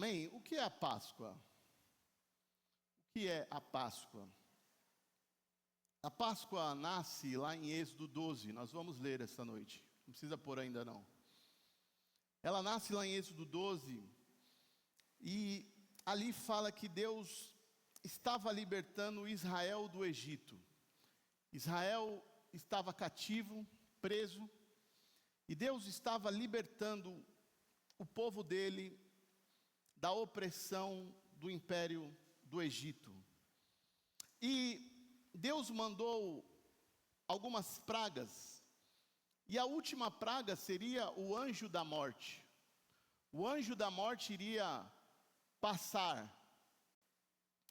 Amém? O que é a Páscoa? O que é a Páscoa? A Páscoa nasce lá em Êxodo 12, nós vamos ler esta noite, não precisa pôr ainda não. Ela nasce lá em Êxodo 12, e ali fala que Deus estava libertando Israel do Egito. Israel estava cativo, preso, e Deus estava libertando o povo dele da opressão do império do Egito. E Deus mandou algumas pragas, e a última praga seria o anjo da morte. O anjo da morte iria passar,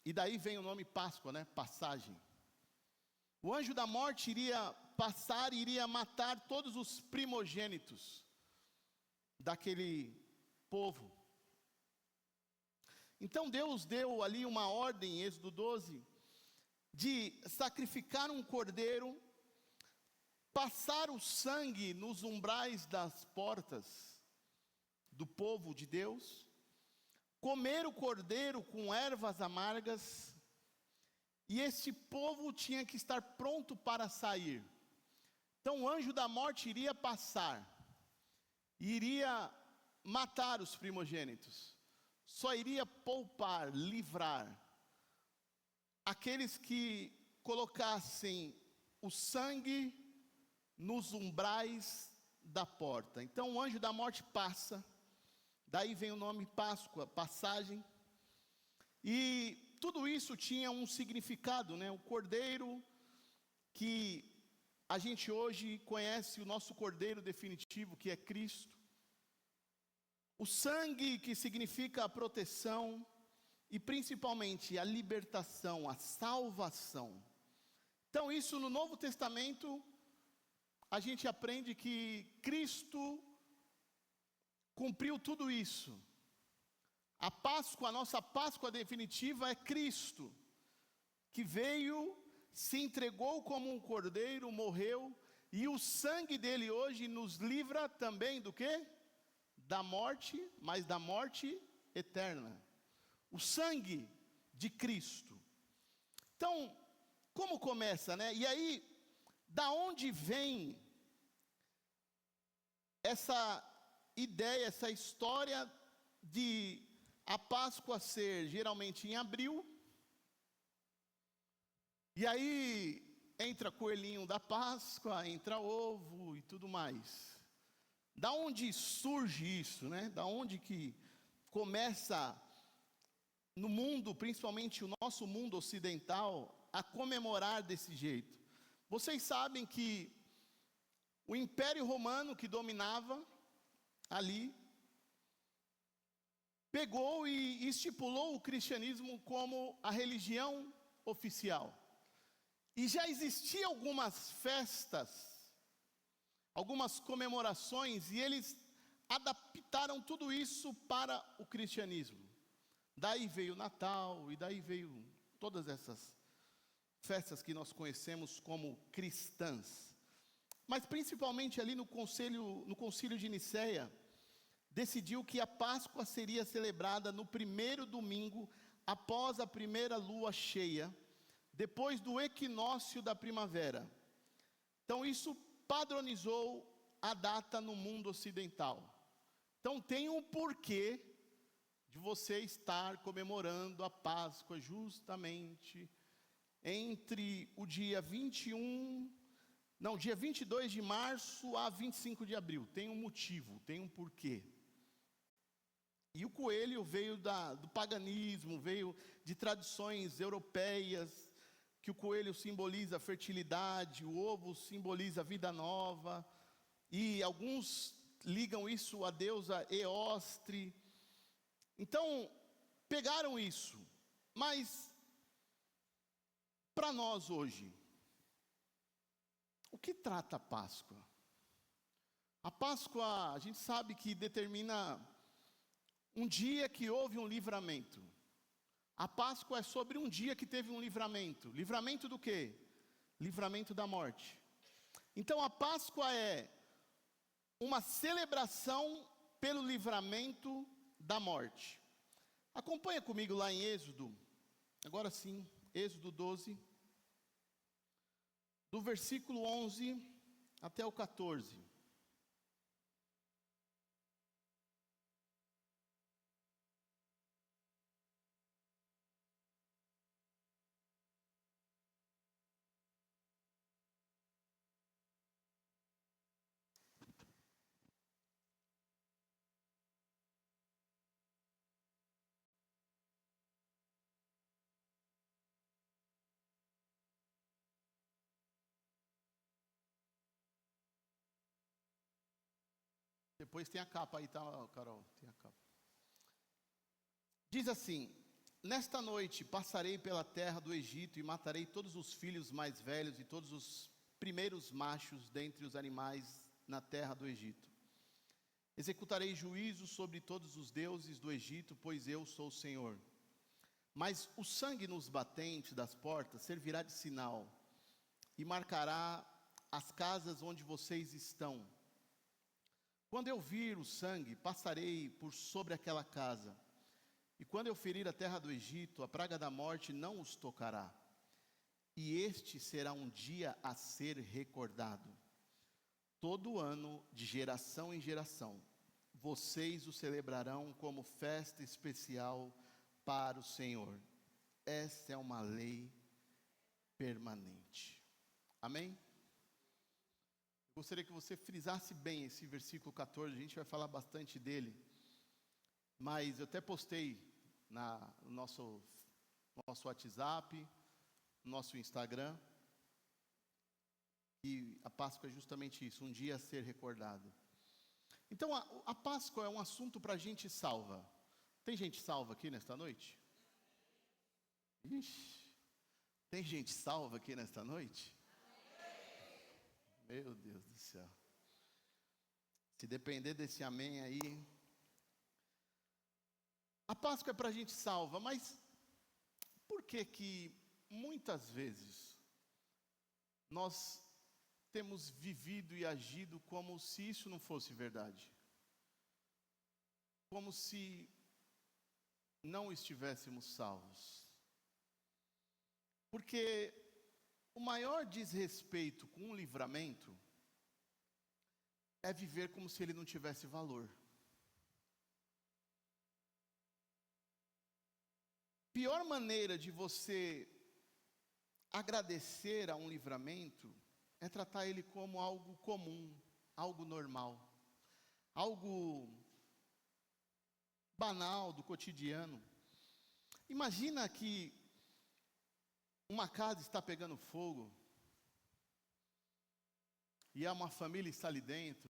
e daí vem o nome Páscoa, né? Passagem. O anjo da morte iria passar e iria matar todos os primogênitos daquele povo. Então Deus deu ali uma ordem, em Êxodo 12, de sacrificar um cordeiro, passar o sangue nos umbrais das portas do povo de Deus, comer o cordeiro com ervas amargas, e esse povo tinha que estar pronto para sair. Então o anjo da morte iria passar, iria matar os primogênitos, só iria poupar, livrar aqueles que colocassem o sangue nos umbrais da porta. Então o anjo da morte passa, daí vem o nome Páscoa, passagem, e tudo isso tinha um significado, né? O cordeiro que a gente hoje conhece, o nosso cordeiro definitivo, que é Cristo. O sangue que significa a proteção e principalmente a libertação, a salvação. Então isso no Novo Testamento, a gente aprende que Cristo cumpriu tudo isso. A Páscoa, a nossa Páscoa definitiva é Cristo, que veio, se entregou como um cordeiro, morreu, e o sangue dele hoje nos livra também do quê? Da morte, mas da morte eterna. O sangue de Cristo. Então, como começa, né? E aí, da onde vem essa ideia, essa história de a Páscoa ser geralmente em abril, e aí entra coelhinho da Páscoa, entra ovo e tudo mais. Da onde surge isso, né? Da onde que começa no mundo, principalmente o nosso mundo ocidental, a comemorar desse jeito? Vocês sabem que o Império Romano que dominava ali, pegou e estipulou o cristianismo como a religião oficial. E já existiam algumas festas, algumas comemorações, e eles adaptaram tudo isso para o cristianismo. Daí veio o Natal, e daí veio todas essas festas que nós conhecemos como cristãs. Mas principalmente ali no concílio de Nicéia, decidiu que a Páscoa seria celebrada no primeiro domingo após a primeira lua cheia, depois do equinócio da primavera. Então isso padronizou a data no mundo ocidental. Então tem um porquê de você estar comemorando a Páscoa justamente entre o dia 22 de março a 25 de abril. Tem um motivo, tem um porquê. E o coelho veio do paganismo, veio de tradições europeias, que o coelho simboliza a fertilidade, o ovo simboliza a vida nova, e alguns ligam isso à deusa Eostre. Então, pegaram isso, mas para nós hoje, o que trata a Páscoa? A Páscoa, a gente sabe que determina um dia que houve um livramento. A Páscoa é sobre um dia que teve um livramento. Livramento do quê? Livramento da morte. Então a Páscoa é uma celebração pelo livramento da morte. Acompanha comigo lá em Êxodo, agora sim, Êxodo 12, do versículo 11 até o 14. Depois tem a capa aí, tá, Carol? Tem a capa. Diz assim: nesta noite passarei pela terra do Egito e matarei todos os filhos mais velhos e todos os primeiros machos dentre os animais na terra do Egito. Executarei juízo sobre todos os deuses do Egito, pois eu sou o Senhor. Mas o sangue nos batentes das portas servirá de sinal e marcará as casas onde vocês estão. Quando eu vir o sangue, passarei por sobre aquela casa. E quando eu ferir a terra do Egito, a praga da morte não os tocará. E este será um dia a ser recordado. Todo ano, de geração em geração, vocês o celebrarão como festa especial para o Senhor. Esta é uma lei permanente. Amém? Gostaria que você frisasse bem esse versículo 14, a gente vai falar bastante dele. Mas eu até postei no nosso WhatsApp, no nosso Instagram, e a Páscoa é justamente isso, um dia a ser recordado. Então a Páscoa é um assunto para gente salva. Tem gente salva aqui nesta noite? Ixi, tem gente salva aqui nesta noite? Meu Deus do céu. Se depender desse amém aí. A Páscoa é para a gente salva, mas por que que muitas vezes nós temos vivido e agido como se isso não fosse verdade? Como se não estivéssemos salvos? Porque o maior desrespeito com o livramento é viver como se ele não tivesse valor. Pior maneira de você agradecer a um livramento é tratar ele como algo comum, algo normal, algo banal do cotidiano. Imagina que uma casa está pegando fogo e há uma família está ali dentro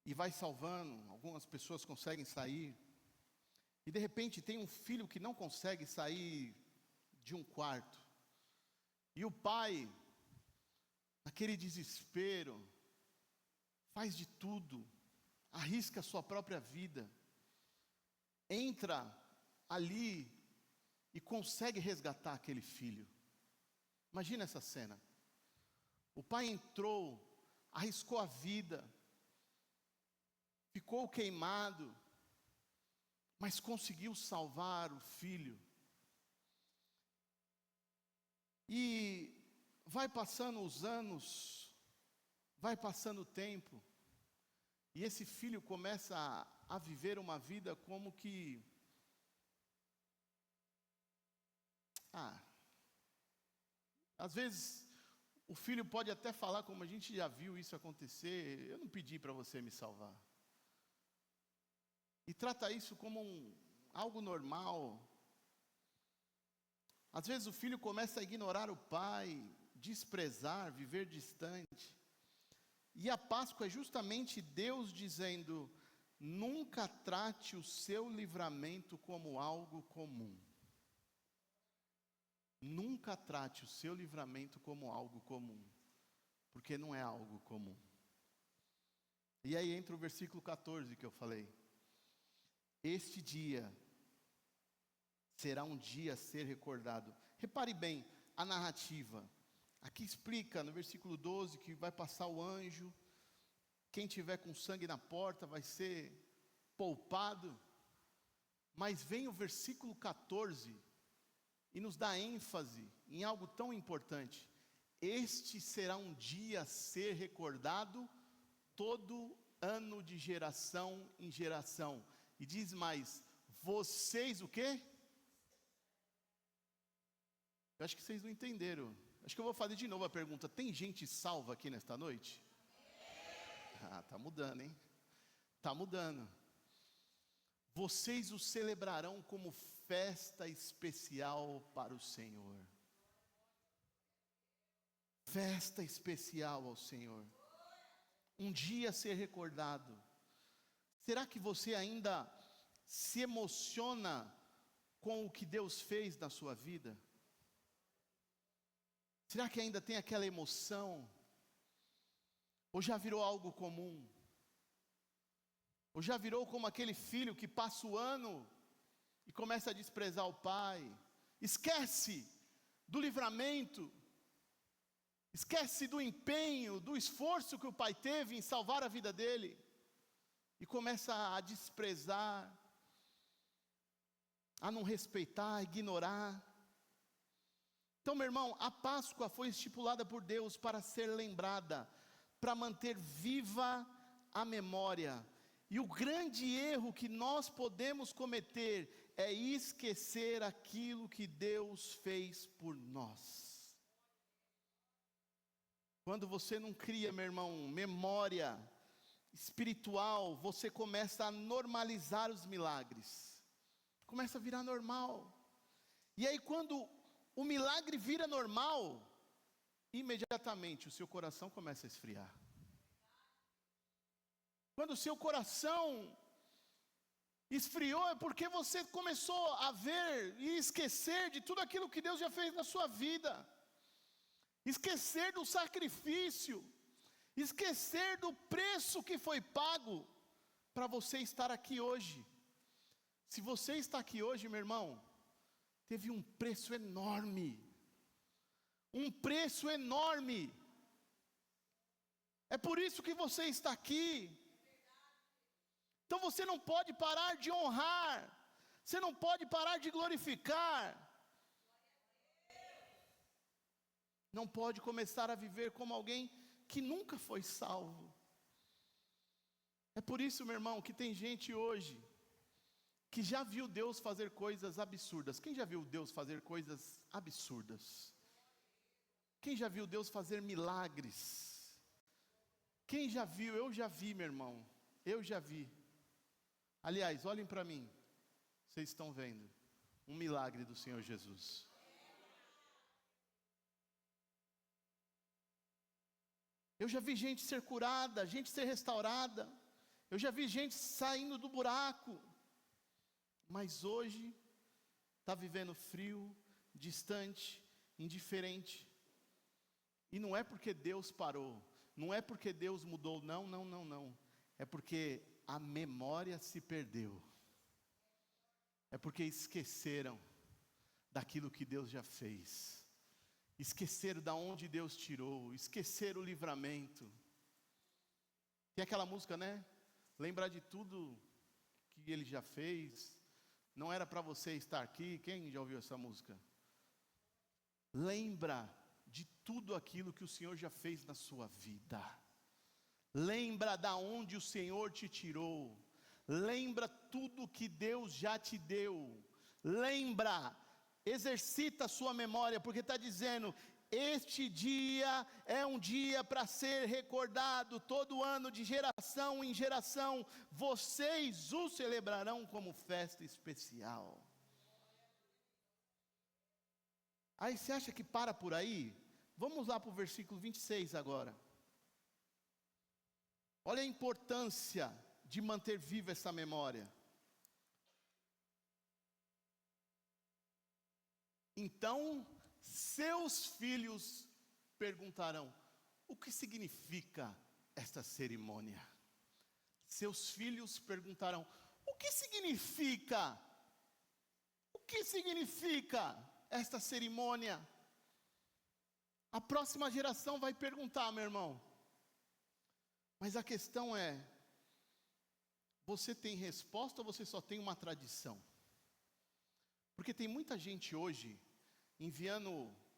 e vai salvando, algumas pessoas conseguem sair e de repente tem um filho que não consegue sair de um quarto e o pai, naquele desespero, faz de tudo, arrisca a sua própria vida, entra ali e consegue resgatar aquele filho. Imagina essa cena. O pai entrou, arriscou a vida, ficou queimado, mas conseguiu salvar o filho. E vai passando os anos, vai passando o tempo, e esse filho começa a viver uma vida como que às vezes o filho pode até falar, como a gente já viu isso acontecer: eu não pedi para você me salvar. E trata isso como algo normal. Às vezes o filho começa a ignorar o pai, desprezar, viver distante. E a Páscoa é justamente Deus dizendo: nunca trate o seu livramento como algo comum. Nunca trate o seu livramento como algo comum, porque não é algo comum. E aí entra o versículo 14 que eu falei. Este dia será um dia a ser recordado. Repare bem a narrativa. Aqui explica no versículo 12 que vai passar o anjo. Quem tiver com sangue na porta vai ser poupado. Mas vem o versículo 14 e nos dá ênfase em algo tão importante. Este será um dia a ser recordado todo ano, de geração em geração. E diz mais, vocês o quê? Eu acho que vocês não entenderam. Acho que eu vou fazer de novo a pergunta. Tem gente salva aqui nesta noite? Ah, tá mudando, hein? Tá mudando. Vocês o celebrarão como festa especial para o Senhor. Festa especial ao Senhor. Um dia a ser recordado. Será que você ainda se emociona com o que Deus fez na sua vida? Será que ainda tem aquela emoção? Ou já virou algo comum? Ou já virou como aquele filho que passa o ano e começa a desprezar o pai? Esquece do livramento, esquece do empenho, do esforço que o pai teve em salvar a vida dele, e começa a desprezar, a não respeitar, a ignorar. Então, meu irmão, a Páscoa foi estipulada por Deus para ser lembrada, para manter viva a memória. E o grande erro que nós podemos cometer é esquecer aquilo que Deus fez por nós. Quando você não cria, meu irmão, memória espiritual, você começa a normalizar os milagres. Começa a virar normal. E aí quando o milagre vira normal, imediatamente o seu coração começa a esfriar. Quando o seu coração esfriou, é porque você começou a ver e esquecer de tudo aquilo que Deus já fez na sua vida. Esquecer do sacrifício, esquecer do preço que foi pago para você estar aqui hoje. Se você está aqui hoje, meu irmão, teve um preço enorme. Um preço enorme. É por isso que você está aqui. Então você não pode parar de honrar, você não pode parar de glorificar, não pode começar a viver como alguém que nunca foi salvo. É por isso, meu irmão, que tem gente hoje que já viu Deus fazer coisas absurdas. Quem já viu Deus fazer coisas absurdas? Quem já viu Deus fazer milagres? Quem já viu? Eu já vi, meu irmão, eu já vi. Aliás, olhem para mim, vocês estão vendo um milagre do Senhor Jesus. Eu já vi gente ser curada, gente ser restaurada, eu já vi gente saindo do buraco, mas hoje está vivendo frio, distante, indiferente. E não é porque Deus parou, não é porque Deus mudou, não. É porque a memória se perdeu. É porque esqueceram daquilo que Deus já fez. Esqueceram da onde Deus tirou, esqueceram o livramento. Tem aquela música, né? Lembrar de tudo que Ele já fez. Não era para você estar aqui. Quem já ouviu essa música? Lembra de tudo aquilo que o Senhor já fez na sua vida. Lembra da onde o Senhor te tirou. Lembra tudo que Deus já te deu. Lembra, exercita a sua memória, porque está dizendo, este dia é um dia para ser recordado, todo ano, de geração em geração, vocês o celebrarão como festa especial. Aí você acha que para por aí? Vamos lá para o versículo 26 agora. Olha a importância de manter viva essa memória. Então, seus filhos perguntarão, o que significa esta cerimônia? Seus filhos perguntarão, o que significa? O que significa esta cerimônia? A próxima geração vai perguntar, meu irmão. Mas a questão é, você tem resposta ou você só tem uma tradição? Porque tem muita gente hoje enviando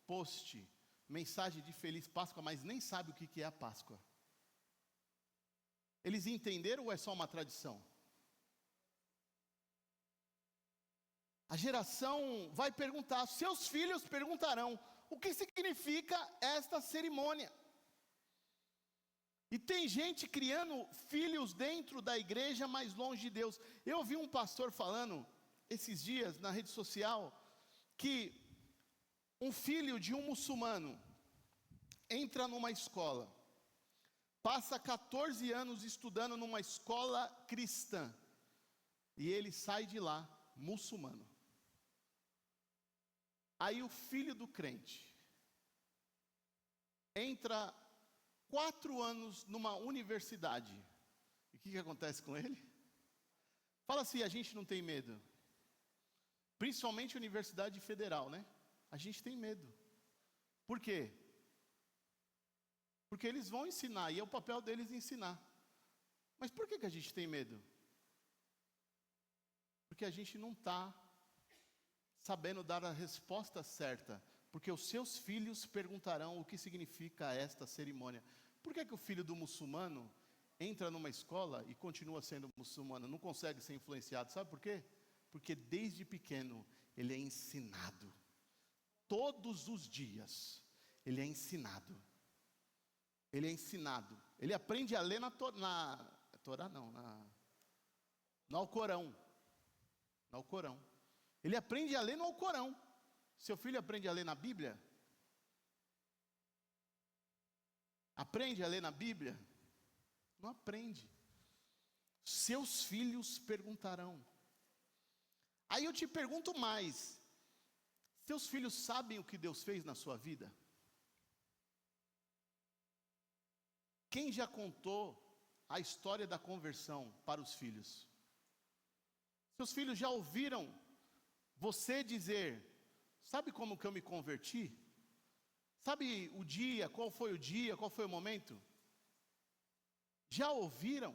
post, mensagem de Feliz Páscoa, mas nem sabe o que é a Páscoa. Eles entenderam ou é só uma tradição? A geração vai perguntar, seus filhos perguntarão, o que significa esta cerimônia? E tem gente criando filhos dentro da igreja, mas longe de Deus. Eu ouvi um pastor falando, esses dias, na rede social, que um filho de um muçulmano entra numa escola, passa 14 anos estudando numa escola cristã, e ele sai de lá, muçulmano. Aí o filho do crente entra 4 anos numa universidade. E o que acontece com ele? Fala assim, a gente não tem medo. Principalmente universidade federal, né? A gente tem medo. Por quê? Porque eles vão ensinar, e é o papel deles ensinar. Mas por que a gente tem medo? Porque a gente não está sabendo dar a resposta certa. Porque os seus filhos perguntarão o que significa esta cerimônia. Por que o filho do muçulmano entra numa escola e continua sendo muçulmano? Não consegue ser influenciado. Sabe por quê? Porque desde pequeno ele é ensinado. Todos os dias ele é ensinado. Ele é ensinado. Ele aprende a ler no Alcorão. No Alcorão. Ele aprende a ler no Alcorão. Seu filho aprende a ler na Bíblia? Aprende a ler na Bíblia? Não aprende. Seus filhos perguntarão. Aí eu te pergunto mais. Seus filhos sabem o que Deus fez na sua vida? Quem já contou a história da conversão para os filhos? Seus filhos já ouviram você dizer, sabe como que eu me converti? Sabe o dia, qual foi o dia, qual foi o momento? Já ouviram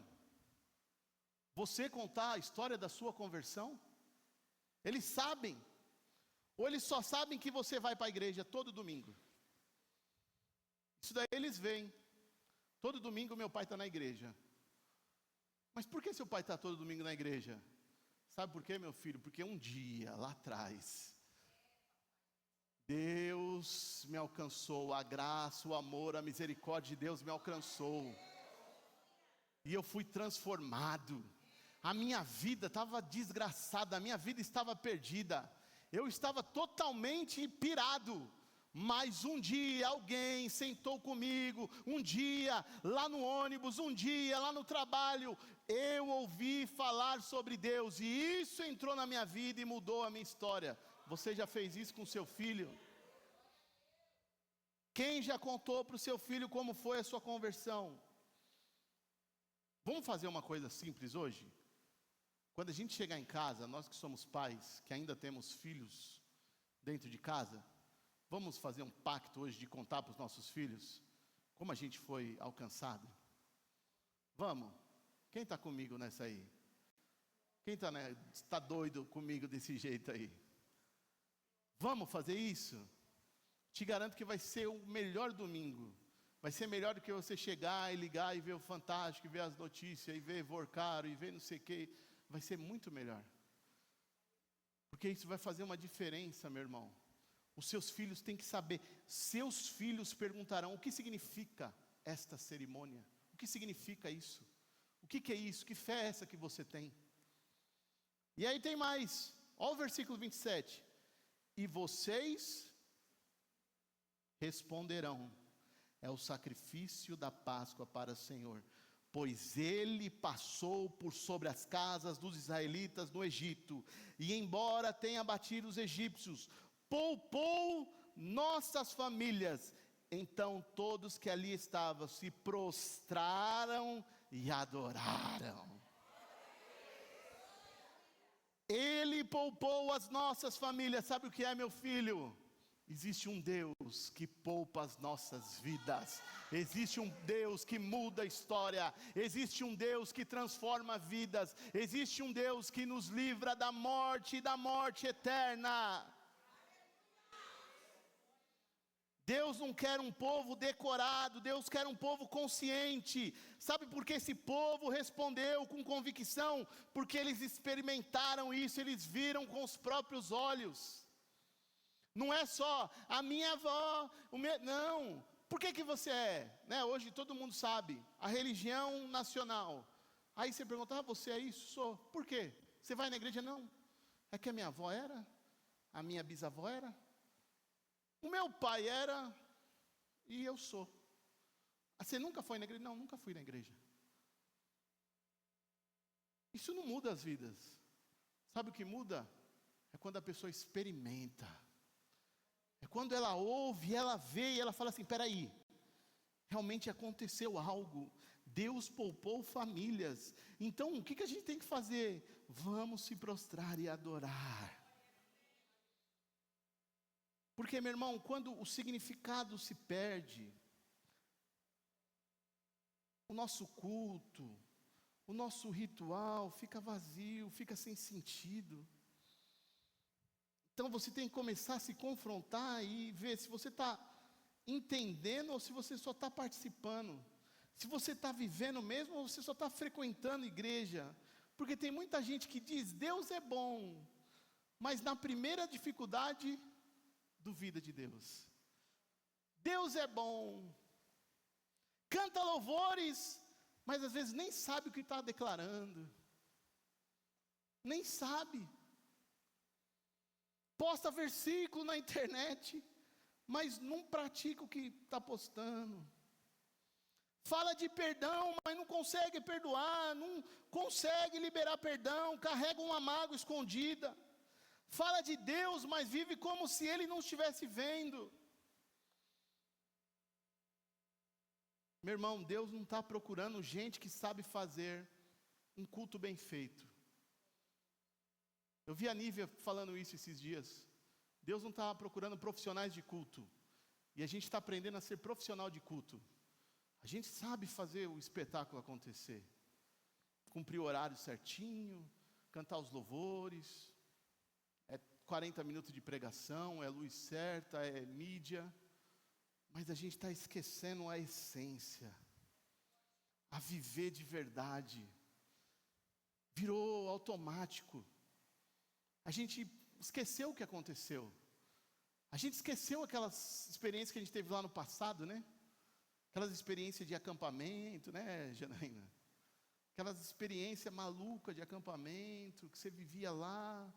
você contar a história da sua conversão? Eles sabem, ou eles só sabem que você vai para a igreja todo domingo? Isso daí eles veem. Todo domingo meu pai está na igreja. Mas por que seu pai está todo domingo na igreja? Sabe por quê, meu filho? Porque um dia, lá atrás, Deus me alcançou, a graça, o amor, a misericórdia de Deus me alcançou. E eu fui transformado. A minha vida estava desgraçada, a minha vida estava perdida. Eu estava totalmente pirado. Mas um dia alguém sentou comigo, um dia lá no ônibus, um dia lá no trabalho, eu ouvi falar sobre Deus, e isso entrou na minha vida e mudou a minha história. Você já fez isso com seu filho? Quem já contou para o seu filho como foi a sua conversão? Vamos fazer uma coisa simples hoje? Quando a gente chegar em casa, nós que somos pais, que ainda temos filhos dentro de casa, vamos fazer um pacto hoje de contar para os nossos filhos como a gente foi alcançado? Vamos? Quem está comigo nessa aí? Quem está doido comigo desse jeito aí? Vamos fazer isso? Te garanto que vai ser o melhor domingo. Vai ser melhor do que você chegar e ligar e ver o Fantástico, e ver as notícias, e ver Vorcaro, e ver não sei o que. Vai ser muito melhor. Porque isso vai fazer uma diferença, meu irmão. Os seus filhos têm que saber. Seus filhos perguntarão, o que significa esta cerimônia? O que significa isso? O que é isso? Que fé é essa que você tem? E aí tem mais. Olha o versículo 27. E vocês responderão, é o sacrifício da Páscoa para o Senhor, pois ele passou por sobre as casas dos israelitas no Egito, e embora tenha batido os egípcios, poupou nossas famílias. Então todos que ali estavam se prostraram e adoraram. Ele poupou as nossas famílias. Sabe o que é, meu filho? Existe um Deus que poupa as nossas vidas. Existe um Deus que muda a história. Existe um Deus que transforma vidas. Existe um Deus que nos livra da morte e da morte eterna. Deus não quer um povo decorado, Deus quer um povo consciente. Sabe por que esse povo respondeu com convicção? Porque eles experimentaram isso, eles viram com os próprios olhos. Não é só a minha avó, não. Por que você é? Né? Hoje todo mundo sabe, a religião nacional. Aí você pergunta, você é isso? Sou. Por quê? Você vai na igreja? Não. É que a minha avó era, a minha bisavó era, o meu pai era, e eu sou. Você nunca foi na igreja? Não, nunca fui na igreja. Isso não muda as vidas. Sabe o que muda? É quando a pessoa experimenta. É quando ela ouve, ela vê e ela fala assim, espera aí, realmente aconteceu algo, Deus poupou famílias, então o que a gente tem que fazer? Vamos se prostrar e adorar. Porque, meu irmão, quando o significado se perde, o nosso culto, o nosso ritual fica vazio, fica sem sentido. Então você tem que começar a se confrontar e ver se você está entendendo ou se você só está participando. Se você está vivendo mesmo ou você só está frequentando igreja. Porque tem muita gente que diz, Deus é bom, mas na primeira dificuldade, duvida de Deus. Deus é bom, canta louvores, mas às vezes nem sabe o que está declarando. Nem sabe. Posta versículo na internet, mas não pratica o que está postando. Fala de perdão, mas não consegue perdoar, não consegue liberar perdão, carrega uma mágoa escondida. Fala de Deus, mas vive como se Ele não estivesse vendo. Meu irmão, Deus não está procurando gente que sabe fazer um culto bem feito. Eu vi a Nívia falando isso esses dias. Deus não está procurando profissionais de culto. E a gente está aprendendo a ser profissional de culto. A gente sabe fazer o espetáculo acontecer. Cumprir o horário certinho, cantar os louvores. É 40 minutos de pregação, é luz certa, é mídia. Mas a gente está esquecendo a essência. A viver de verdade. Virou automático. A gente esqueceu o que aconteceu. A gente esqueceu aquelas experiências que a gente teve lá no passado, né? Aquelas experiências de acampamento, né, Janaína? Aquelas experiências malucas de acampamento, que você vivia lá.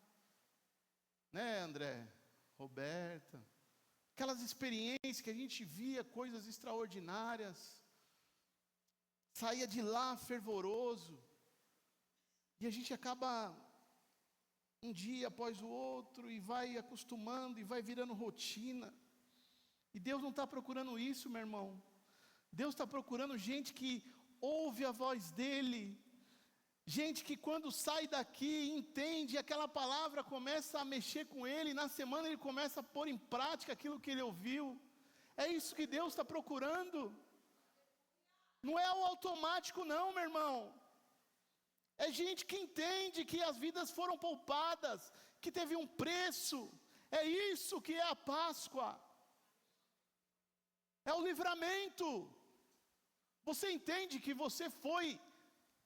Né, André? Roberta? Aquelas experiências que a gente via coisas extraordinárias. Saía de lá fervoroso. E a gente acaba um dia após o outro, e vai acostumando, e vai virando rotina. E Deus não está procurando isso, meu irmão. Deus está procurando gente que ouve a voz dEle. Gente que quando sai daqui, entende, aquela palavra começa a mexer com ele, na semana ele começa a pôr em prática aquilo que ele ouviu. É isso que Deus está procurando. Não é o automático não, meu irmão. É gente que entende que as vidas foram poupadas, que teve um preço. É isso que é a Páscoa. É o livramento. Você entende que você foi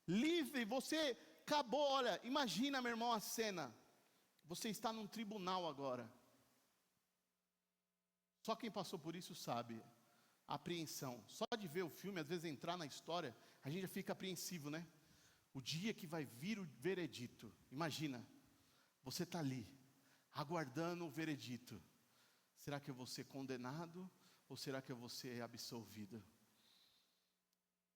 livre, você acabou. Olha, imagina, meu irmão, a cena. Você está num tribunal agora. Só quem passou por isso sabe. A apreensão. Só de ver o filme, às vezes entrar na história, a gente já fica apreensivo, né? O dia que vai vir o veredito. Imagina, você está ali, aguardando o veredito. Será que eu vou ser condenado? Ou será que eu vou ser absolvido?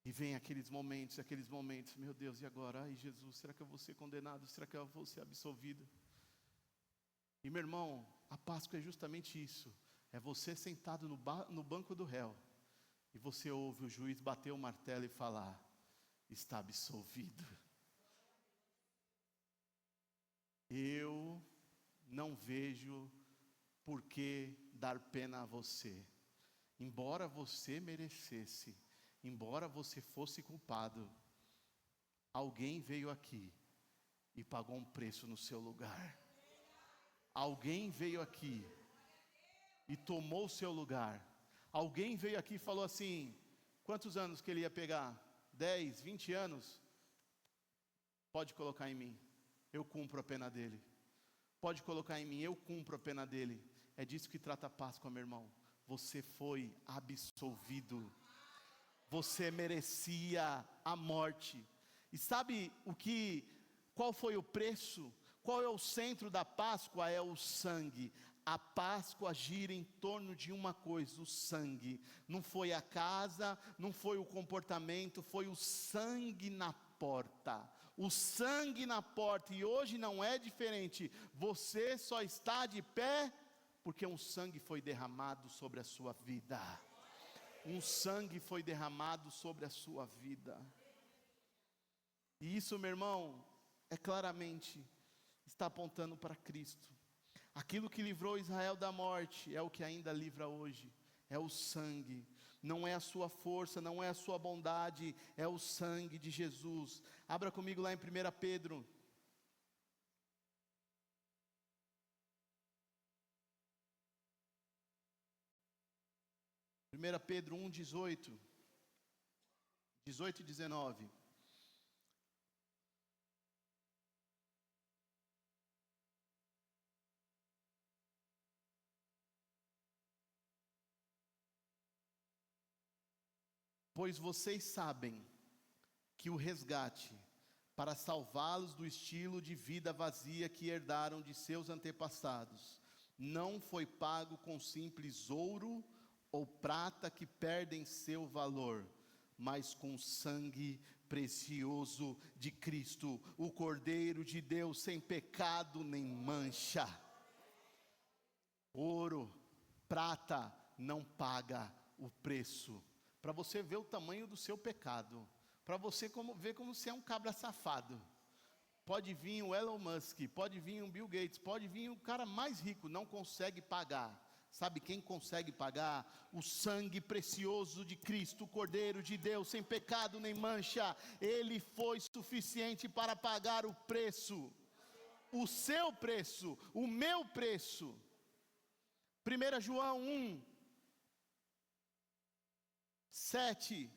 E vem aqueles momentos, meu Deus, e agora? Ai Jesus, será que eu vou ser condenado? Será que eu vou ser absolvido? E meu irmão, a Páscoa é justamente isso. É você sentado no banco do réu. E você ouve o juiz bater o martelo e falar: está absolvido. Eu não vejo por que dar pena a você? Embora você merecesse, embora você fosse culpado, alguém veio aqui e pagou um preço no seu lugar. Alguém veio aqui e tomou o seu lugar. Alguém veio aqui e falou assim: quantos anos que ele ia pegar? 10, 20 anos? Pode colocar em mim, eu cumpro a pena dele. Pode colocar em mim, eu cumpro a pena dele. É disso que trata a Páscoa, meu irmão. Você foi absolvido. Você merecia a morte. E sabe qual foi o preço? Qual é o centro da Páscoa? É o sangue. A Páscoa gira em torno de uma coisa: o sangue. Não foi a casa, não foi o comportamento, foi o sangue na porta. O sangue na porta. E hoje não é diferente. Você só está de pé porque um sangue foi derramado sobre a sua vida. Um sangue foi derramado sobre a sua vida. E isso, meu irmão, claramente está apontando para Cristo. Aquilo que livrou Israel da morte é o que ainda livra hoje. É o sangue. Não é a sua força, não é a sua bondade, é o sangue de Jesus. Abra comigo lá em 1 Pedro. 1 Pedro 1, 18 e 19. Pois vocês sabem que o resgate para salvá-los do estilo de vida vazia que herdaram de seus antepassados não foi pago com simples ouro ou prata que perdem seu valor, mas com sangue precioso de Cristo, o Cordeiro de Deus, sem pecado nem mancha. Ouro, prata não paga o preço. Para você ver o tamanho do seu pecado, para você ver como você é um cabra safado. Pode vir o Elon Musk, pode vir o Bill Gates, pode vir o cara mais rico, não consegue pagar. Sabe quem consegue pagar? O sangue precioso de Cristo, o Cordeiro de Deus, sem pecado nem mancha. Ele foi suficiente para pagar o preço, o seu preço, o meu preço. 1 João 1, 7.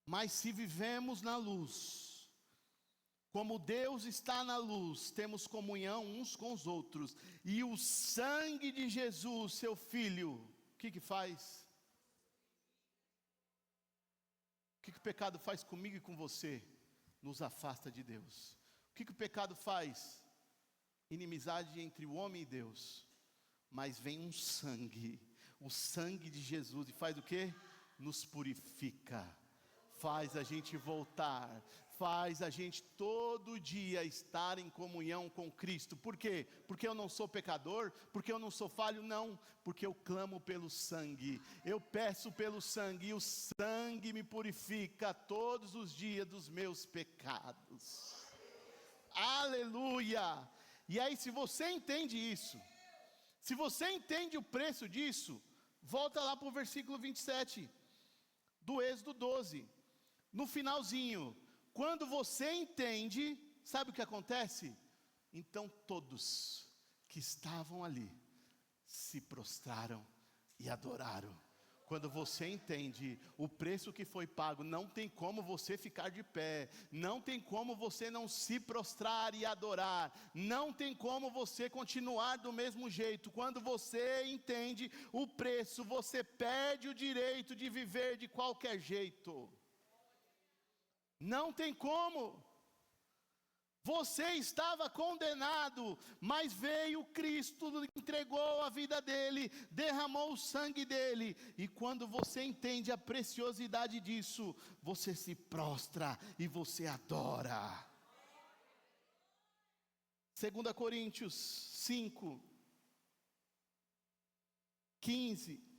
Mas se vivemos na luz, como Deus está na luz, temos comunhão uns com os outros, e o sangue de Jesus, seu Filho, o que faz? O que o pecado faz comigo e com você? Nos afasta de Deus. O que o pecado faz? Inimizade entre o homem e Deus. Mas vem um sangue, o sangue de Jesus, e faz o quê? Nos purifica, faz a gente voltar, faz a gente todo dia estar em comunhão com Cristo. Por quê? Porque eu não sou pecador, porque eu não sou falho, não, porque eu clamo pelo sangue, eu peço pelo sangue, e o sangue me purifica todos os dias dos meus pecados. Aleluia! E aí, se você entende isso, se você entende o preço disso, volta lá para o versículo 27 do Êxodo 12. No finalzinho, quando você entende, sabe o que acontece? Então todos que estavam ali se prostraram e adoraram. Quando você entende o preço que foi pago, não tem como você ficar de pé, não tem como você não se prostrar e adorar, não tem como você continuar do mesmo jeito. Quando você entende o preço, você perde o direito de viver de qualquer jeito. Não tem como. Você estava condenado, mas veio Cristo, entregou a vida dele, derramou o sangue dele, e quando você entende a preciosidade disso, você se prostra e você adora. 2 Coríntios 5, 15.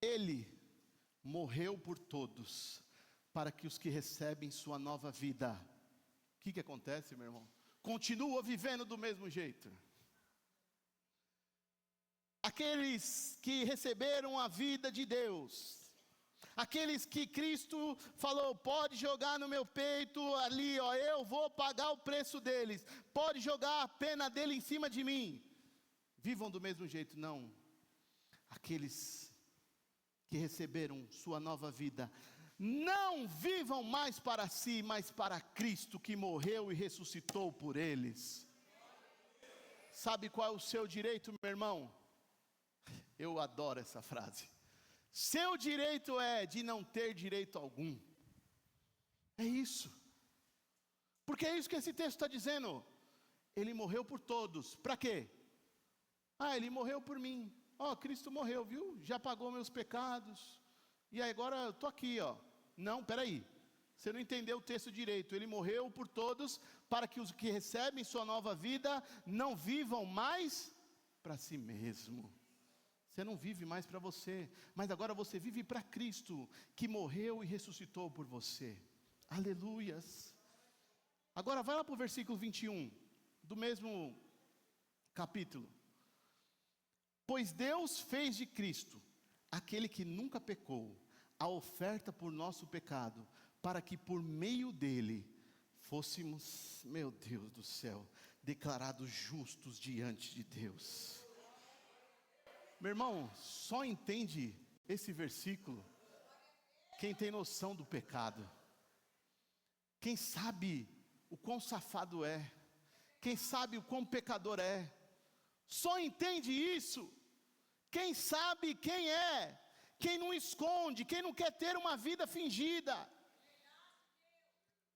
Ele morreu por todos, para que os que recebem sua nova vida, o que acontece, meu irmão? Continuam vivendo do mesmo jeito. Aqueles que receberam a vida de Deus, aqueles que Cristo falou, pode jogar no meu peito ali, ó, eu vou pagar o preço deles, pode jogar a pena dele em cima de mim, vivam do mesmo jeito. Não, aqueles que receberam sua nova vida, não vivam mais para si, mas para Cristo que morreu e ressuscitou por eles. Sabe qual é o seu direito, meu irmão? Eu adoro essa frase. Seu direito é de não ter direito algum. É isso. Porque é isso que esse texto está dizendo. Ele morreu por todos. Para quê? Ele morreu por mim. Cristo morreu, viu? Já pagou meus pecados. E agora eu estou aqui, ó. Não, peraí. Você não entendeu o texto direito. Ele morreu por todos, para que os que recebem sua nova vida, não vivam mais para si mesmo. Você não vive mais para você, mas agora você vive para Cristo, que morreu e ressuscitou por você. Aleluias. Agora vai lá para o versículo 21, do mesmo capítulo. Pois Deus fez de Cristo, aquele que nunca pecou, a oferta por nosso pecado, para que por meio dele, fôssemos, meu Deus do céu, declarados justos diante de Deus. Meu irmão, só entende esse versículo quem tem noção do pecado, quem sabe o quão safado é, quem sabe o quão pecador é. Só entende isso quem sabe quem é, quem não esconde, quem não quer ter uma vida fingida.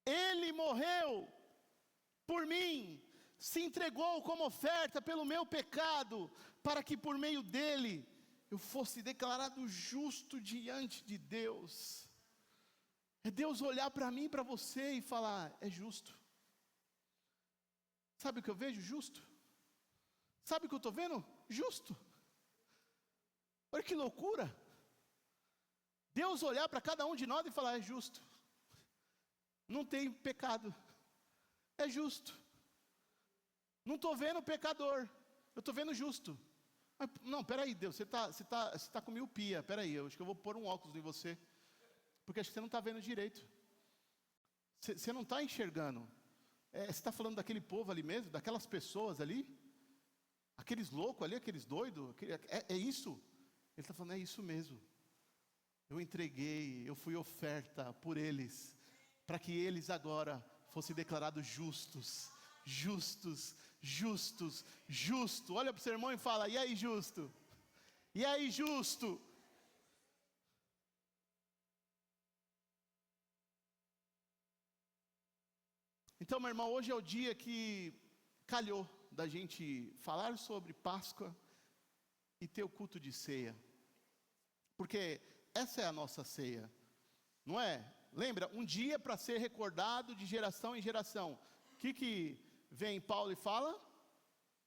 Ele morreu por mim, se entregou como oferta pelo meu pecado, para que por meio dele, eu fosse declarado justo diante de Deus. É Deus olhar para mim, para você e falar, é justo. Sabe o que eu vejo? Justo. Sabe o que eu estou vendo? Justo. Olha que loucura. Deus olhar para cada um de nós e falar, é justo. Não tem pecado. É justo. Não estou vendo pecador, eu estou vendo justo. Mas, não, peraí, Deus, você tá com miopia. Peraí, eu acho que eu vou pôr um óculos em você, porque acho que você não está vendo direito. Você não está enxergando. Você está falando daquele povo ali mesmo, daquelas pessoas ali, aqueles loucos ali, aqueles doidos, é isso? Ele está falando, é isso mesmo. Eu entreguei, eu fui oferta por eles, para que eles agora fossem declarados justos. Justos, justos, justo. Olha para o seu irmão e fala, e aí justo? E aí justo? Então, meu irmão, hoje é o dia que calhou da gente falar sobre Páscoa e ter o culto de ceia. Porque essa é a nossa ceia, não é? Lembra, um dia para ser recordado de geração em geração. O que vem Paulo e fala?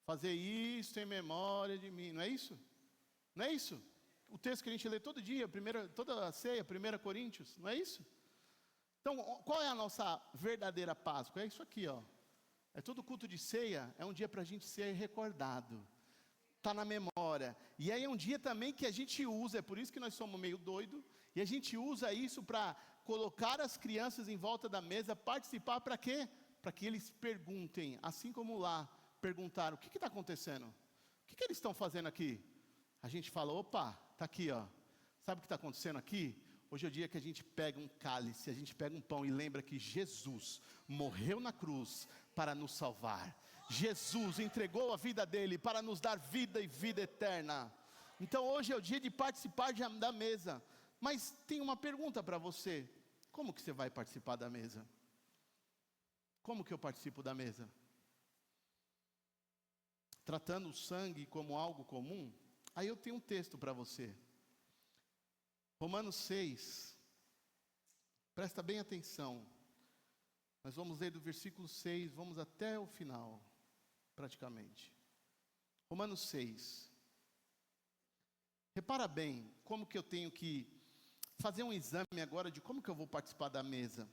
Fazer isso em memória de mim, não é isso? Não é isso? O texto que a gente lê todo dia, toda a ceia, 1 Coríntios, não é isso? Então, qual é a nossa verdadeira Páscoa? É isso aqui, ó. É todo culto de ceia, é um dia para a gente ser recordado. Está na memória. E aí é um dia também que a gente usa, é por isso que nós somos meio doidos, e a gente usa isso para colocar as crianças em volta da mesa, participar para quê? Para que eles perguntem, assim como lá perguntaram, o que está acontecendo? O que eles estão fazendo aqui? A gente fala, opa, está aqui, ó. Sabe o que está acontecendo aqui? Hoje é o dia que a gente pega um cálice, a gente pega um pão e lembra que Jesus morreu na cruz para nos salvar. Jesus entregou a vida dele para nos dar vida e vida eterna. Então hoje é o dia de participar da mesa. Mas tem uma pergunta para você. Como que você vai participar da mesa? Como que eu participo da mesa? Tratando o sangue como algo comum? Aí eu tenho um texto para você. Romanos 6. Presta bem atenção. Nós vamos ler do versículo 6, vamos até o final, praticamente. Romanos 6. Repara bem, como que eu tenho que fazer um exame agora de como que eu vou participar da mesa.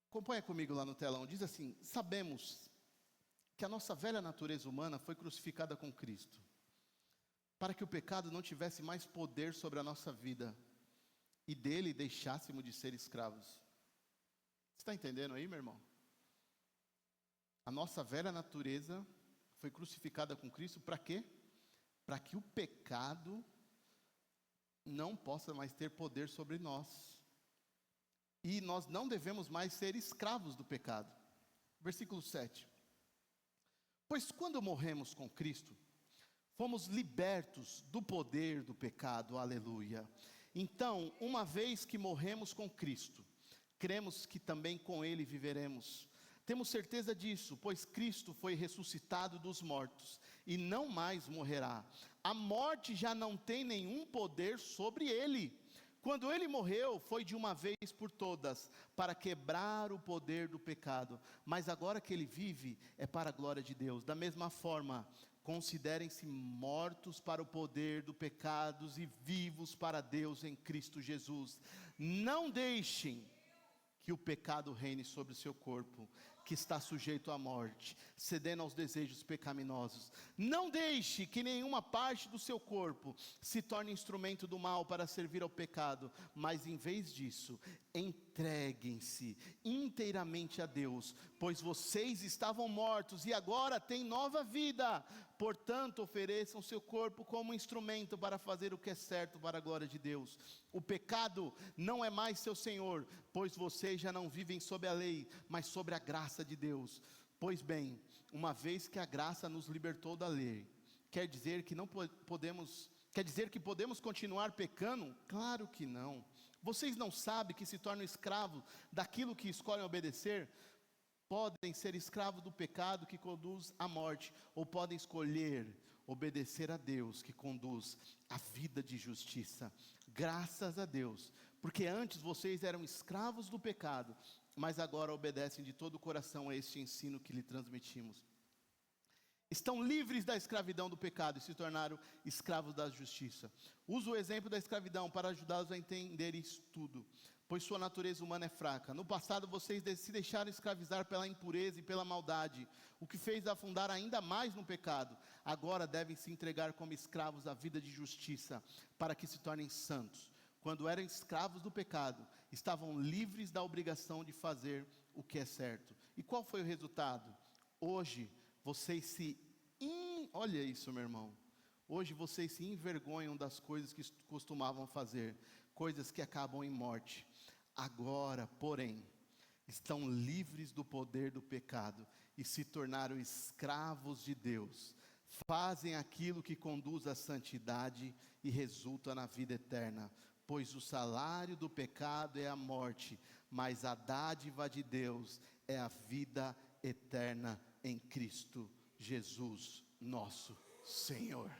Acompanha comigo lá no telão. Diz assim: sabemos que a nossa velha natureza humana foi crucificada com Cristo, para que o pecado não tivesse mais poder sobre a nossa vida, e dele deixássemos de ser escravos. Você está entendendo aí, meu irmão? A nossa velha natureza foi crucificada com Cristo para quê? Para que o pecado não possa mais ter poder sobre nós. E nós não devemos mais ser escravos do pecado. Versículo 7. Pois quando morremos com Cristo, fomos libertos do poder do pecado, aleluia. Então, uma vez que morremos com Cristo, cremos que também com Ele viveremos. Temos certeza disso, pois Cristo foi ressuscitado dos mortos, e não mais morrerá. A morte já não tem nenhum poder sobre Ele. Quando Ele morreu, foi de uma vez por todas, para quebrar o poder do pecado. Mas agora que Ele vive, é para a glória de Deus. Da mesma forma, considerem-se mortos para o poder do pecado e vivos para Deus em Cristo Jesus. Não deixem que o pecado reine sobre o seu corpo, que está sujeito à morte, cedendo aos desejos pecaminosos. Não deixe que nenhuma parte do seu corpo se torne instrumento do mal para servir ao pecado, mas em vez disso, entreguem-se inteiramente a Deus, pois vocês estavam mortos e agora têm nova vida. Portanto, ofereçam seu corpo como instrumento para fazer o que é certo para a glória de Deus. O pecado não é mais seu senhor, pois vocês já não vivem sob a lei, mas sobre a graça de Deus. Pois bem, uma vez que a graça nos libertou da lei, quer dizer que podemos continuar pecando? Claro que não. Vocês não sabem que se tornam escravos daquilo que escolhem obedecer? Podem ser escravos do pecado que conduz à morte, ou podem escolher obedecer a Deus que conduz à vida de justiça. Graças a Deus, porque antes vocês eram escravos do pecado, mas agora obedecem de todo o coração a este ensino que lhe transmitimos. Estão livres da escravidão do pecado e se tornaram escravos da justiça. Uso o exemplo da escravidão para ajudá-los a entender isso tudo, pois sua natureza humana é fraca. No passado vocês se deixaram escravizar pela impureza e pela maldade, o que fez afundar ainda mais no pecado. Agora devem se entregar como escravos à vida de justiça, para que se tornem santos. Quando eram escravos do pecado, estavam livres da obrigação de fazer o que é certo. E qual foi o resultado? Hoje vocês olha isso, meu irmão. Hoje vocês se envergonham das coisas que costumavam fazer, coisas que acabam em morte. Agora, porém, estão livres do poder do pecado e se tornaram escravos de Deus. Fazem aquilo que conduz à santidade e resulta na vida eterna. Pois o salário do pecado é a morte, mas a dádiva de Deus é a vida eterna em Cristo Jesus, nosso Senhor.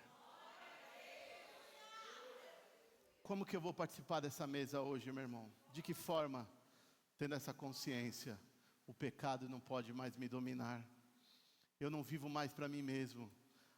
Como que eu vou participar dessa mesa hoje, meu irmão? De que forma? Tendo essa consciência, o pecado não pode mais me dominar. Eu não vivo mais para mim mesmo.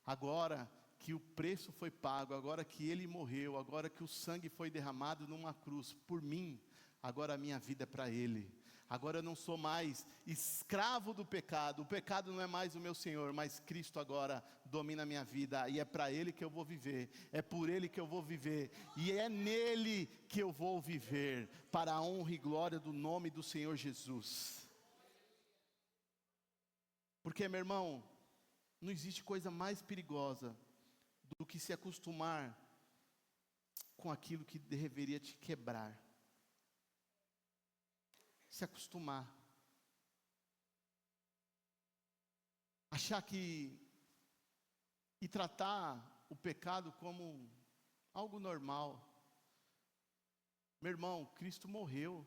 Agora que o preço foi pago, agora que Ele morreu, agora que o sangue foi derramado numa cruz por mim, agora a minha vida é para Ele. Agora eu não sou mais escravo do pecado, o pecado não é mais o meu Senhor, mas Cristo agora domina a minha vida, e é para Ele que eu vou viver, é por Ele que eu vou viver, e é nele que eu vou viver, para a honra e glória do nome do Senhor Jesus. Porque, meu irmão, não existe coisa mais perigosa do que se acostumar com aquilo que deveria te quebrar. Se acostumar. Achar que e tratar o pecado como algo normal. Meu irmão, Cristo morreu.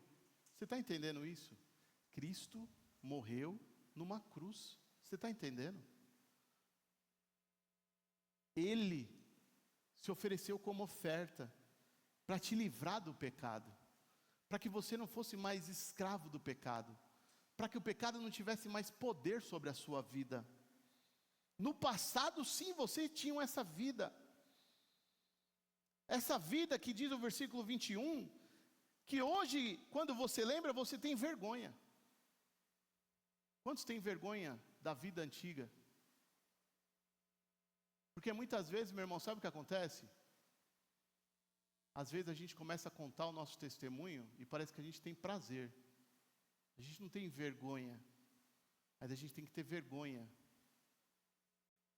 Você está entendendo isso? Cristo morreu numa cruz. Você está entendendo? Ele se ofereceu como oferta para te livrar do pecado, para que você não fosse mais escravo do pecado, para que o pecado não tivesse mais poder sobre a sua vida. No passado, sim, vocês tinham essa vida, Essa vida que diz o versículo 21, que hoje, quando você lembra, você tem vergonha. Quantos têm vergonha da vida antiga? Porque muitas vezes, meu irmão, sabe o que acontece? Às vezes a gente começa a contar o nosso testemunho e parece que a gente tem prazer. A gente não tem vergonha, mas a gente tem que ter vergonha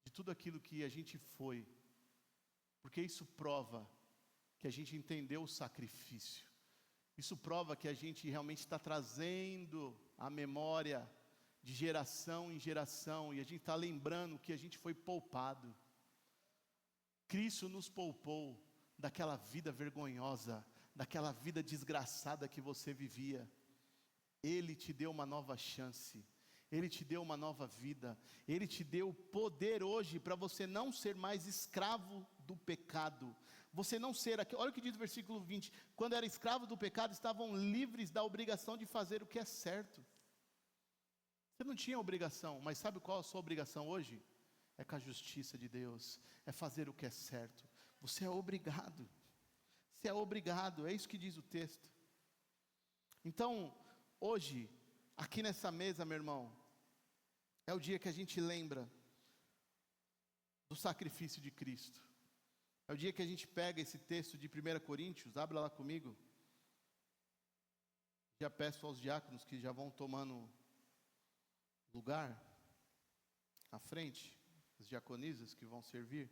de tudo aquilo que a gente foi. Porque isso prova que a gente entendeu o sacrifício. Isso prova que a gente realmente está trazendo a memória de geração em geração, e a gente está lembrando que a gente foi poupado. Cristo nos poupou daquela vida vergonhosa, daquela vida desgraçada que você vivia. Ele te deu uma nova chance, Ele te deu uma nova vida, Ele te deu poder hoje para você não ser mais escravo do pecado, você não ser, olha o que diz o versículo 20, quando era escravo do pecado, estavam livres da obrigação de fazer o que é certo. Você não tinha obrigação, mas sabe qual a sua obrigação hoje? É com a justiça de Deus, é fazer o que é certo. Você é obrigado, é isso que diz o texto. Então, hoje, aqui nessa mesa, meu irmão, é o dia que a gente lembra do sacrifício de Cristo. É o dia que a gente pega esse texto de 1 Coríntios, abra lá comigo. Já peço aos diáconos que já vão tomando lugar à frente, as diaconisas que vão servir.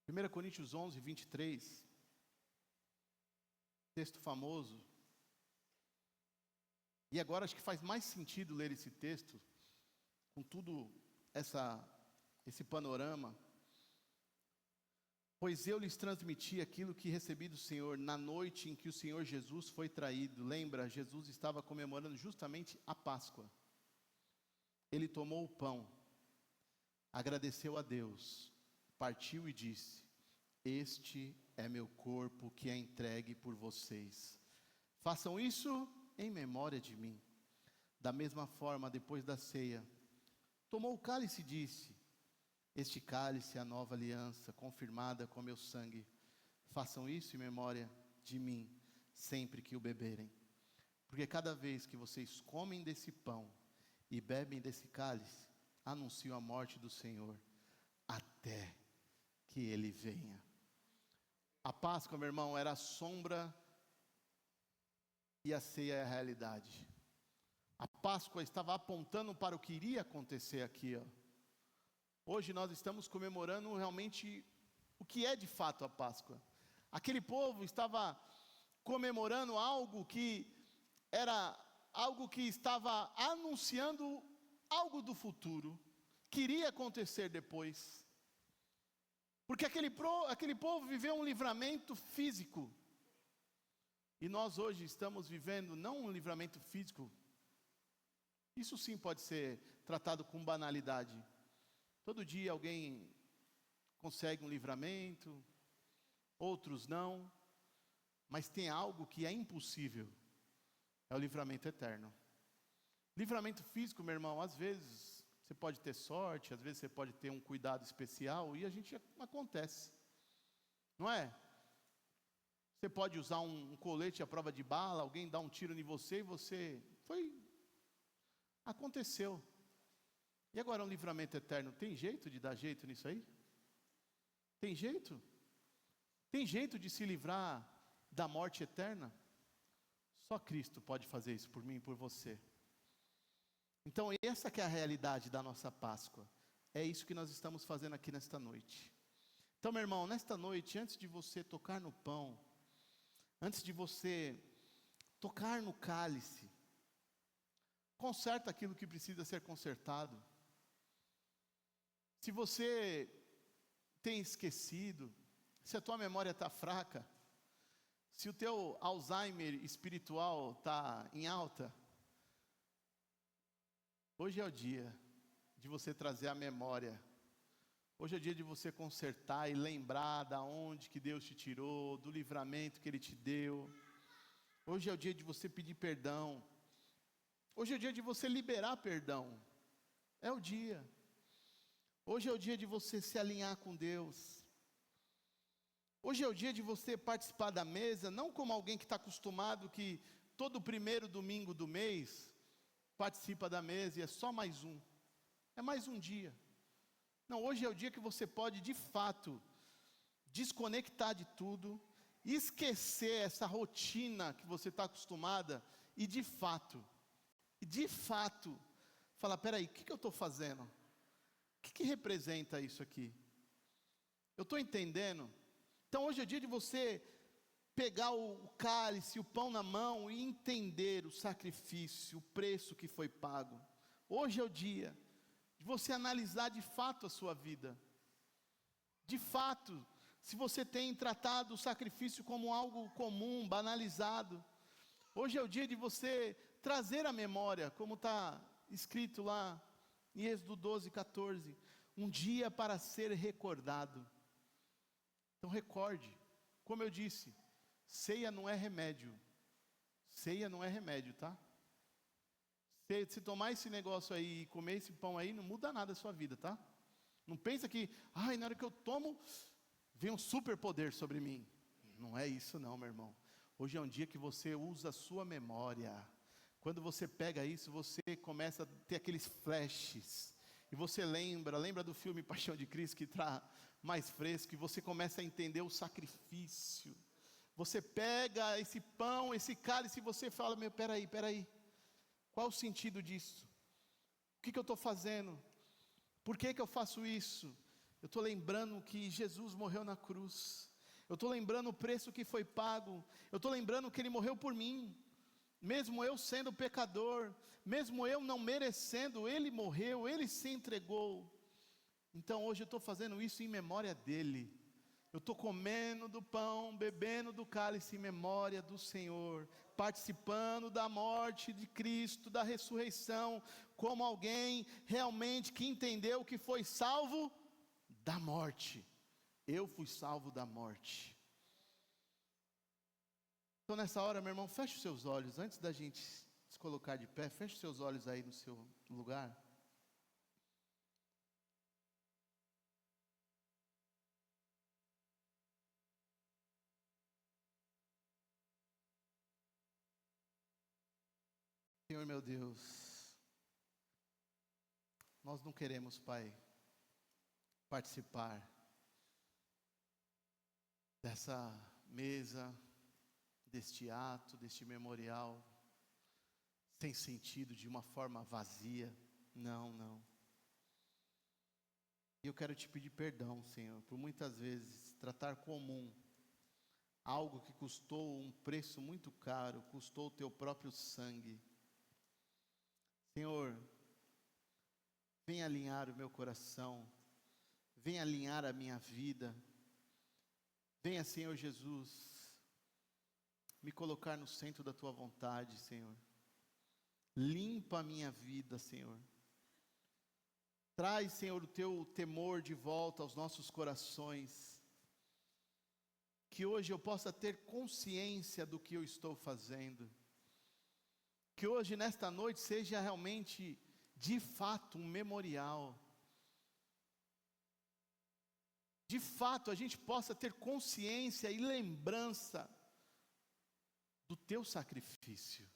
1 Coríntios 11, 23, texto famoso. E agora acho que faz mais sentido ler esse texto, com tudo esse panorama. Pois eu lhes transmiti aquilo que recebi do Senhor, na noite em que o Senhor Jesus foi traído. Lembra, Jesus estava comemorando justamente a Páscoa. Ele tomou o pão, agradeceu a Deus, partiu e disse: este é meu corpo que é entregue por vocês. Façam isso em memória de mim. Da mesma forma, depois da ceia, tomou o cálice e disse: este cálice é a nova aliança, confirmada com meu sangue. Façam isso em memória de mim, sempre que o beberem. Porque cada vez que vocês comem desse pão e bebem desse cálice, anunciam a morte do Senhor, até que Ele venha. A Páscoa, meu irmão, era a sombra e a ceia é a realidade. A Páscoa estava apontando para o que iria acontecer aqui, ó. Hoje nós estamos comemorando realmente o que é de fato a Páscoa. Aquele povo estava comemorando algo que era algo que estava anunciando algo do futuro, que iria acontecer depois. Porque aquele povo viveu um livramento físico. E nós hoje estamos vivendo não um livramento físico. Isso sim pode ser tratado com banalidade. Todo dia alguém consegue um livramento, outros não. Mas tem algo que é impossível. É o livramento eterno. Livramento físico, meu irmão, às vezes você pode ter sorte, às vezes você pode ter um cuidado especial, e a gente acontece, não é? Você pode usar um colete à prova de bala, alguém dá um tiro em você e você, aconteceu. E agora um livramento eterno, tem jeito de dar jeito nisso aí? Tem jeito? Tem jeito de se livrar da morte eterna? Só Cristo pode fazer isso por mim e por você. Então essa que é a realidade da nossa Páscoa. É isso que nós estamos fazendo aqui nesta noite. Então, meu irmão, nesta noite, antes de você tocar no pão, antes de você tocar no cálice, conserta aquilo que precisa ser consertado. Se você tem esquecido, se a tua memória está fraca, se o teu Alzheimer espiritual está em alta, hoje é o dia de você trazer a memória. Hoje é o dia de você consertar e lembrar da onde que Deus te tirou, do livramento que Ele te deu. Hoje é o dia de você pedir perdão. Hoje é o dia de você liberar perdão. É o dia. Hoje é o dia de você se alinhar com Deus. Hoje é o dia de você participar da mesa, não como alguém que está acostumado que todo primeiro domingo do mês participa da mesa e é só mais um. É mais um dia. Não, hoje é o dia que você pode de fato desconectar de tudo, esquecer essa rotina que você está acostumada e de fato, falar, peraí, o que eu estou fazendo? O que representa isso aqui? Eu estou entendendo? Então hoje é o dia de você pegar o cálice, o pão na mão e entender o sacrifício, o preço que foi pago. Hoje é o dia de você analisar de fato a sua vida. De fato, se você tem tratado o sacrifício como algo comum, banalizado. Hoje é o dia de você trazer à memória, como está escrito lá em Êxodo 12:14, um dia para ser recordado. Então recorde, como eu disse, ceia não é remédio. Ceia não é remédio, tá? Se tomar esse negócio aí e comer esse pão aí, não muda nada a sua vida, tá? Não pensa que, na hora que eu tomo, vem um superpoder sobre mim. Não é isso não, meu irmão. Hoje é um dia que você usa a sua memória. Quando você pega isso, você começa a ter aqueles flashes. E você lembra do filme Paixão de Cristo, que está mais fresco, e você começa a entender o sacrifício. Você pega esse pão, esse cálice, e você fala, peraí. Qual o sentido disso? O que eu estou fazendo? Por que eu faço isso? Eu estou lembrando que Jesus morreu na cruz. Eu estou lembrando o preço que foi pago. Eu estou lembrando que Ele morreu por mim. Mesmo eu sendo pecador, mesmo eu não merecendo, Ele morreu, Ele se entregou. Então hoje eu estou fazendo isso em memória dEle. Eu estou comendo do pão, bebendo do cálice em memória do Senhor, participando da morte de Cristo, da ressurreição, como alguém realmente que entendeu que foi salvo da morte. Eu fui salvo da morte. Então nessa hora, meu irmão, feche os seus olhos, antes da gente se colocar de pé, feche os seus olhos aí no seu lugar. Senhor meu Deus, nós não queremos, Pai, participar dessa mesa, deste ato, deste memorial, sem sentido, de uma forma vazia. Não. E eu quero te pedir perdão, Senhor, por muitas vezes tratar comum algo que custou um preço muito caro, custou o teu próprio sangue. Senhor, vem alinhar o meu coração, vem alinhar a minha vida. Venha, Senhor Jesus, me colocar no centro da tua vontade, Senhor. Limpa a minha vida, Senhor. Traz, Senhor, o teu temor de volta aos nossos corações. Que hoje eu possa ter consciência do que eu estou fazendo. Que hoje, nesta noite, seja realmente, de fato, um memorial. De fato, a gente possa ter consciência e lembrança do teu sacrifício.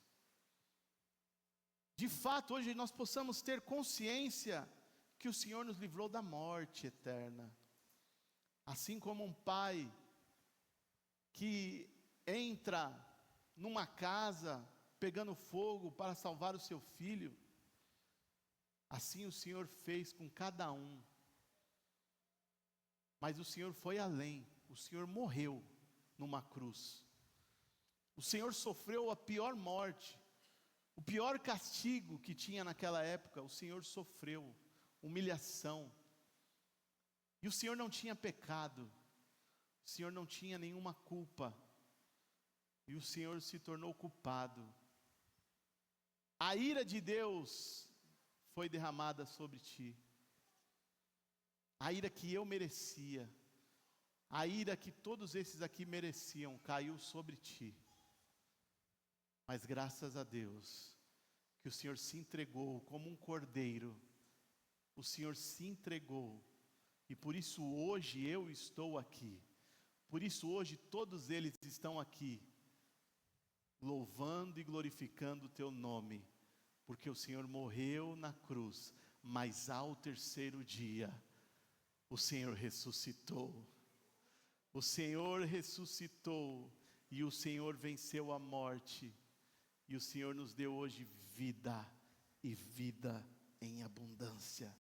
De fato, hoje nós possamos ter consciência que o Senhor nos livrou da morte eterna. Assim como um pai que entra numa casa pegando fogo para salvar o seu filho, assim o Senhor fez com cada um. Mas o Senhor foi além, o Senhor morreu numa cruz. O Senhor sofreu a pior morte, o pior castigo que tinha naquela época. O Senhor sofreu humilhação. E o Senhor não tinha pecado, o Senhor não tinha nenhuma culpa. E o Senhor se tornou culpado. A ira de Deus foi derramada sobre ti. A ira que eu merecia, a ira que todos esses aqui mereciam, caiu sobre ti. Mas graças a Deus, que o Senhor se entregou como um cordeiro, o Senhor se entregou, e por isso hoje eu estou aqui, por isso hoje todos eles estão aqui, louvando e glorificando o teu nome, porque o Senhor morreu na cruz, mas ao terceiro dia, o Senhor ressuscitou, o Senhor ressuscitou, e o Senhor venceu a morte, e o Senhor nos deu hoje vida, e vida em abundância.